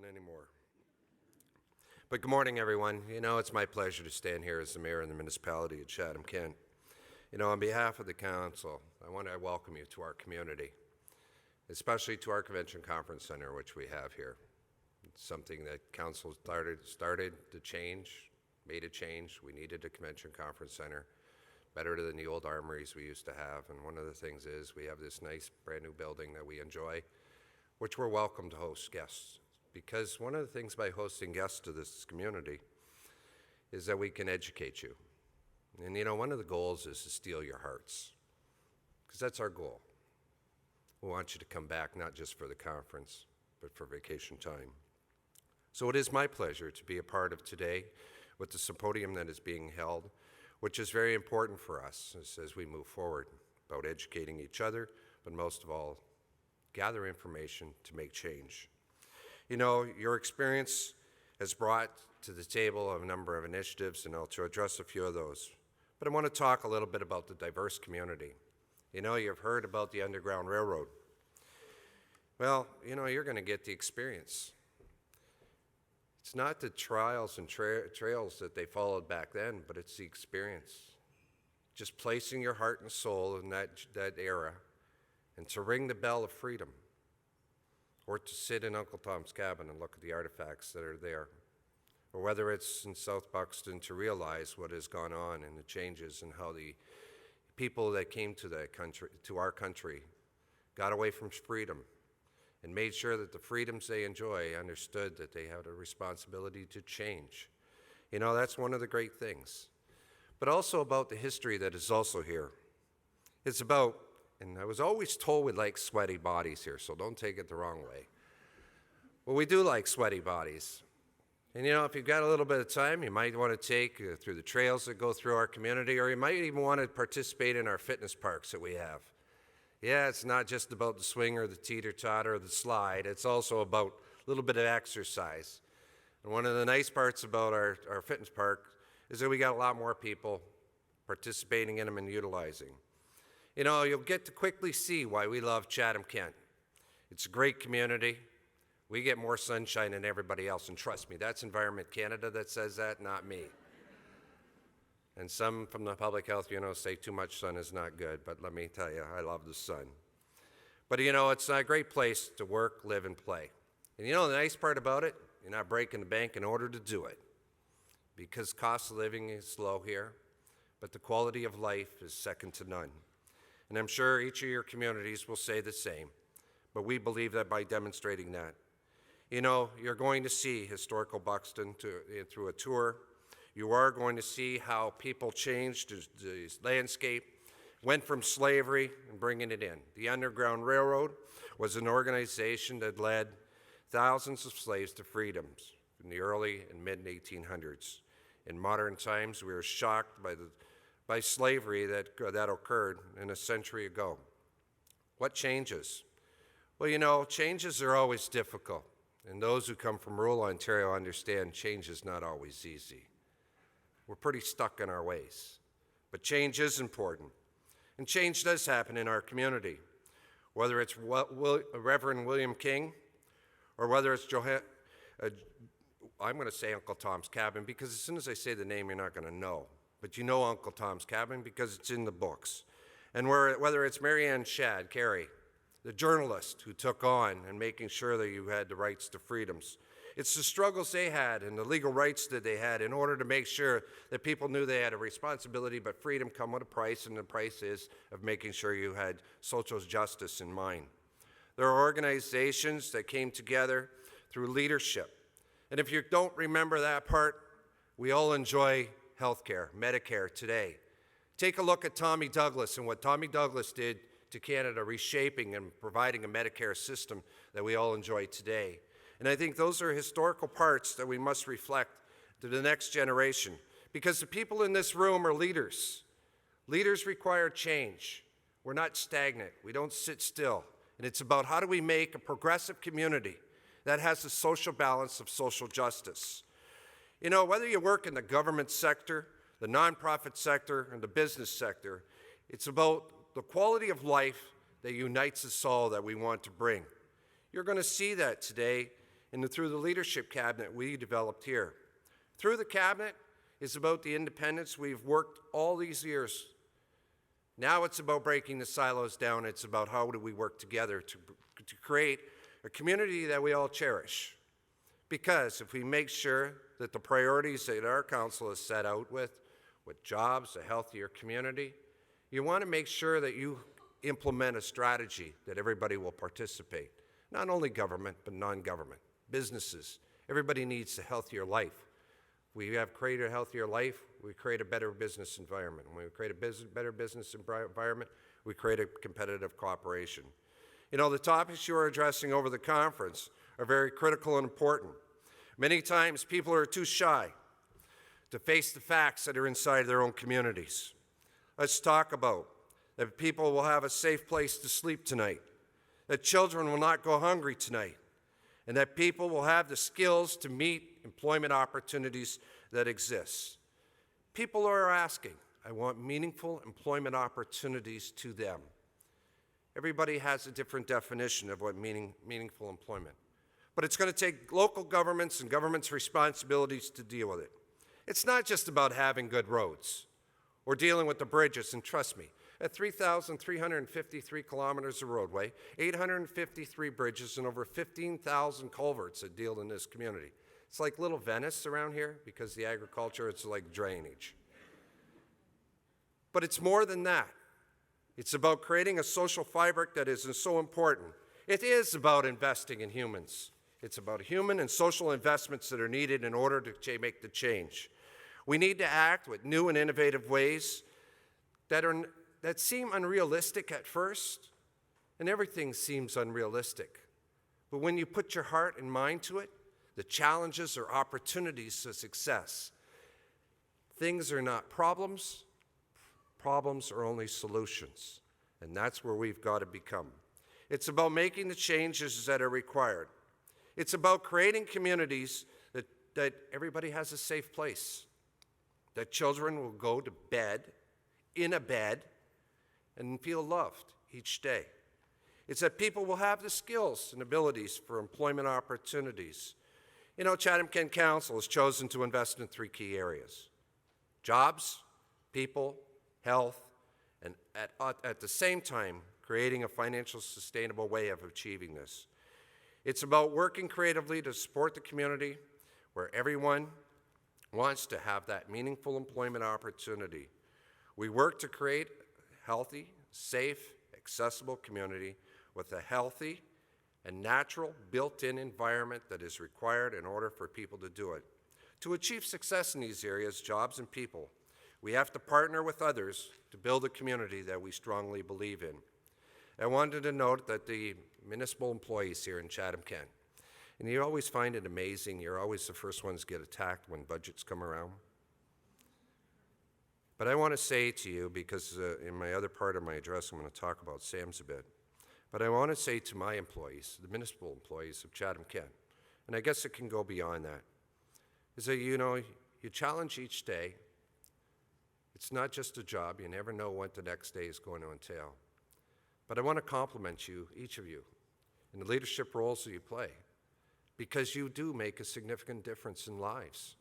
anymore. But good morning, everyone. You know, it's my pleasure to stand here as the mayor of the municipality of Chatham-Kent. You know, on behalf of the council, I want to welcome you to our community, especially to our Convention Conference Center, which we have here. It's something that council started to change, made a change. We needed a Convention Conference Center, better than the old armories we used to have. And one of the things is we have this nice brand new building that we enjoy, which we're welcome to host guests. Because one of the things by hosting guests to this community is that we can educate you. And you know, one of the goals is to steal your hearts, because that's our goal. We want you to come back not just for the conference, but for vacation time. So it is my pleasure to be a part of today with the symposium that is being held, which is very important for us as we move forward about educating each other, but most of all, gather information to make change. You know, your experience has brought to the table a number of initiatives, and I'll address a few of those. But I want to talk a little bit about the diverse community. You know, you've heard about the Underground Railroad. Well, you know, you're going to get the experience. It's not the trials and trails that they followed back then, but it's the experience. Just placing your heart and soul in that era, and to ring the bell of freedom, or to sit in Uncle Tom's Cabin and look at the artifacts that are there, or whether it's in South Buxton to realize what has gone on and the changes and how the people that came to that country, to our country, got away from freedom and made sure that the freedoms they enjoy understood that they had a responsibility to change. You know, that's one of the great things. But also about the history that is also here. It's about, and I was always told we like sweaty bodies here, so don't take it the wrong way. Well, we do like sweaty bodies. And you know, if you've got a little bit of time, you might want to take through the trails that go through our community, or you might even want to participate in our fitness parks that we have. Yeah, it's not just about the swing or the teeter-totter or the slide. It's also about a little bit of exercise. And one of the nice parts about our fitness park is that we got a lot more people participating in them and utilizing. You know, you'll get to quickly see why we love Chatham-Kent. It's a great community. We get more sunshine than everybody else, and trust me, that's Environment Canada that says that, not me. And some from the public health, you know, say too much sun is not good, but let me tell you, I love the sun. But you know, it's a great place to work, live, and play. And you know the nice part about it? You're not breaking the bank in order to do it, because cost of living is low here, but the quality of life is second to none. And I'm sure each of your communities will say the same, but we believe that by demonstrating that. You know, you're going to see historical Buxton through a tour. You are going to see how people changed the landscape, went from slavery and bringing it in. The Underground Railroad was an organization that led thousands of slaves to freedoms in the early and mid-1800s. In modern times, we are shocked by slavery that occurred in a century ago. What changes? Well, you know, changes are always difficult, and those who come from rural Ontario understand change is not always easy. We're pretty stuck in our ways, but change is important, and change does happen in our community, whether it's Reverend William King, or whether it's I'm going to say Uncle Tom's Cabin, because as soon as I say the name, you're not going to know. But you know Uncle Tom's Cabin because it's in the books. And whether it's Marianne Shad Carey, the journalist who took on and making sure that you had the rights to freedoms. It's the struggles they had and the legal rights that they had in order to make sure that people knew they had a responsibility, but freedom come with a price, and the price is of making sure you had social justice in mind. There are organizations that came together through leadership. And if you don't remember that part, we all enjoy health care, Medicare today. Take a look at Tommy Douglas and what Tommy Douglas did to Canada, reshaping and providing a Medicare system that we all enjoy today. And I think those are historical parts that we must reflect to the next generation, because the people in this room are leaders. Leaders require change. We're not stagnant. We don't sit still. And it's about how do we make a progressive community that has a social balance of social justice. You know, whether you work in the government sector, the nonprofit sector, and the business sector, it's about the quality of life that unites us all that we want to bring. You're going to see that today and through the leadership cabinet we developed here. Through the cabinet is about the independence we've worked all these years. Now it's about breaking the silos down. It's about how do we work together to create a community that we all cherish. Because if we make sure that the priorities that our council has set out with jobs, a healthier community, you want to make sure that you implement a strategy that everybody will participate. Not only government, but non-government, businesses. Everybody needs a healthier life. We have created a healthier life, we create a better business environment. When we create a better business environment, we create a competitive cooperation. You know, the topics you are addressing over the conference are very critical and important. Many times people are too shy to face the facts that are inside their own communities. Let's talk about that people will have a safe place to sleep tonight, that children will not go hungry tonight, and that people will have the skills to meet employment opportunities that exist. People are asking, I want meaningful employment opportunities to them. Everybody has a different definition of what meaningful employment. But it's going to take local governments and governments' responsibilities to deal with it. It's not just about having good roads or dealing with the bridges, and trust me, at 3,353 kilometers of roadway, 853 bridges, and over 15,000 culverts that deal in this community. It's like little Venice around here because the agriculture, it's like drainage. But it's more than that. It's about creating a social fabric that is so important. It is about investing in humans. It's about human and social investments that are needed in order to make the change. We need to act with new and innovative ways that seem unrealistic at first, and everything seems unrealistic. But when you put your heart and mind to it, the challenges are opportunities to success. Things are not problems. Problems are only solutions, and that's where we've got to become. It's about making the changes that are required. It's about creating communities that everybody has a safe place, that children will go to bed, in a bed, and feel loved each day. It's that people will have the skills and abilities for employment opportunities. You know, Chatham-Kent Council has chosen to invest in 3 key areas: jobs, people, health, and at the same time, creating a financial sustainable way of achieving this. It's about working creatively to support the community where everyone wants to have that meaningful employment opportunity. We work to create a healthy, safe, accessible community with a healthy and natural built-in environment that is required in order for people to do it. To achieve success in these areas, jobs and people, we have to partner with others to build a community that we strongly believe in. I wanted to note that the municipal employees here in Chatham-Kent, and you always find it amazing, you're always the first ones to get attacked when budgets come around. But I want to say to you, because in my other part of my address I'm going to talk about SAMS a bit, but I want to say to my employees, the municipal employees of Chatham-Kent, and I guess it can go beyond that, is that, you know, you challenge each day. It's not just a job. You never know what the next day is going to entail. But I want to compliment you, each of you, in the leadership roles that you play, because you do make a significant difference in lives.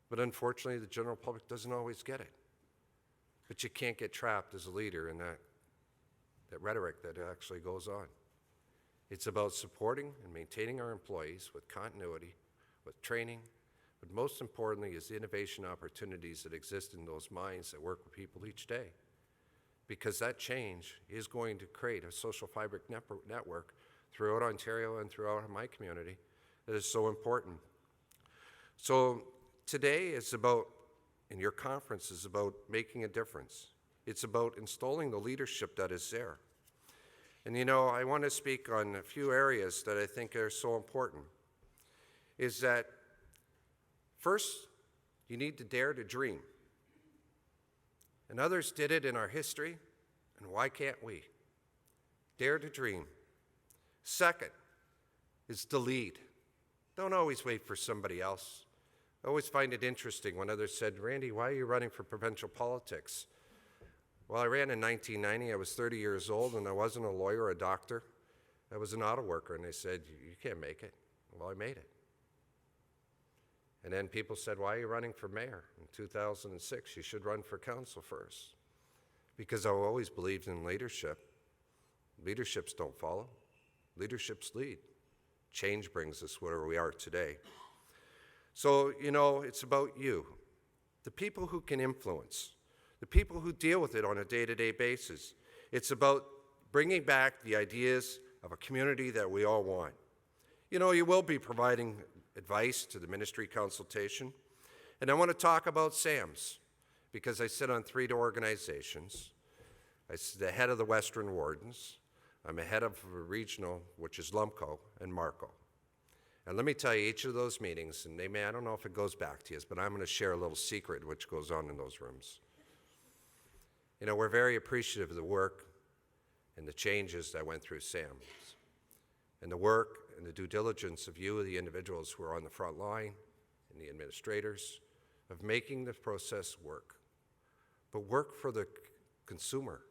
But unfortunately, the general public doesn't always get it. But you can't get trapped as a leader in that rhetoric that actually goes on. It's about supporting and maintaining our employees with continuity, with training, but most importantly is the innovation opportunities that exist in those minds that work with people each day. Because that change is going to create a social fabric network throughout Ontario and throughout my community that is so important. So today is about, and your conference is about making a difference. It's about installing the leadership that is there. And you know, I want to speak on a few areas that I think are so important. Is that first, you need to dare to dream. And others did it in our history, and why can't we? Dare to dream. Second is to lead. Don't always wait for somebody else. I always find it interesting when others said, Randy, why are you running for provincial politics? Well, I ran in 1990. I was 30 years old, and I wasn't a lawyer or a doctor. I was an auto worker, and they said, you can't make it. Well, I made it. And then people said, why are you running for mayor in 2006? You should run for council first. Because I've always believed in leadership. Leaderships don't follow. Leaderships lead. Change brings us where we are today. So, it's about you, the people who can influence, the people who deal with it on a day-to-day basis. It's about bringing back the ideas of a community that we all want. You will be providing advice to the ministry consultation. And I want to talk about SAMS, because I sit on 3 organizations. I'm the head of the Western Wardens. I'm a head of a regional, which is Lumco and Marco. And let me tell you, each of those meetings, and I don't know if it goes back to you, but I'm going to share a little secret which goes on in those rooms. We're very appreciative of the work and the changes that went through SAMS, and the work and the due diligence of you, the individuals who are on the front line, and the administrators, of making the process work. But work for the consumer.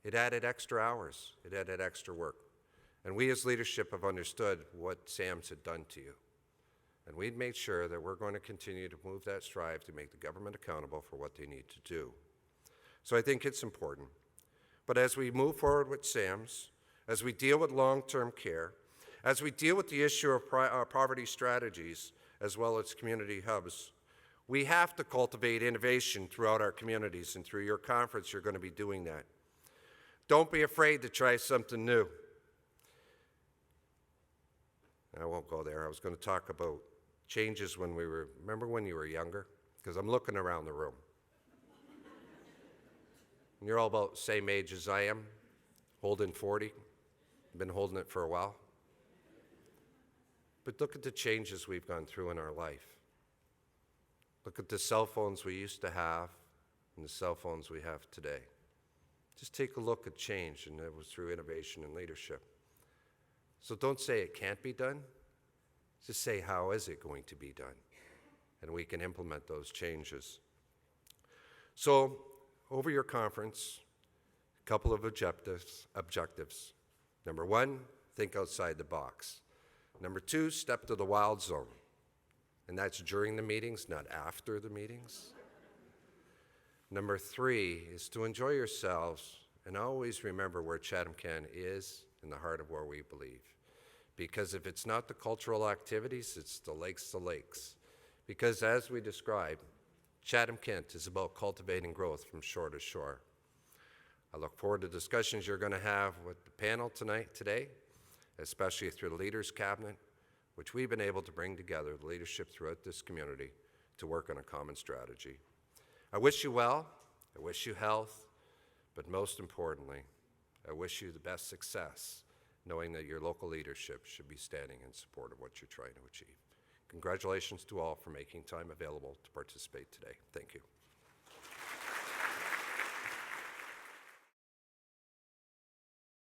It added extra hours. It added extra work. And we as leadership have understood what SAMS had done to you. And we've made sure that we're going to continue to move that strive to make the government accountable for what they need to do. So I think it's important. But as we move forward with SAMS, as we deal with long-term care, as we deal with the issue of poverty strategies, as well as community hubs, we have to cultivate innovation throughout our communities, and through your conference, you're going to be doing that. Don't be afraid to try something new. I won't go there. I was going to talk about changes remember when you were younger? Because I'm looking around the room. And you're all about the same age as I am, holding 40. I've been holding it for a while. But look at the changes we've gone through in our life. Look at the cell phones we used to have and the cell phones we have today. Just take a look at change, and it was through innovation and leadership. So don't say it can't be done. Just say, how is it going to be done? And we can implement those changes. So over your conference, a couple of objectives. Number 1, think outside the box. Number 2, step to the wild zone. And that's during the meetings, not after the meetings. Number 3 is to enjoy yourselves and always remember where Chatham-Kent is in the heart of where we believe. Because if it's not the cultural activities, it's the lakes. Because as we described, Chatham-Kent is about cultivating growth from shore to shore. I look forward to discussions you're going to have with the panel today, especially through the Leaders Cabinet, which we've been able to bring together, the leadership throughout this community, to work on a common strategy. I wish you well, I wish you health, but most importantly, I wish you the best success, knowing that your local leadership should be standing in support of what you're trying to achieve. Congratulations to all for making time available to participate today. Thank you.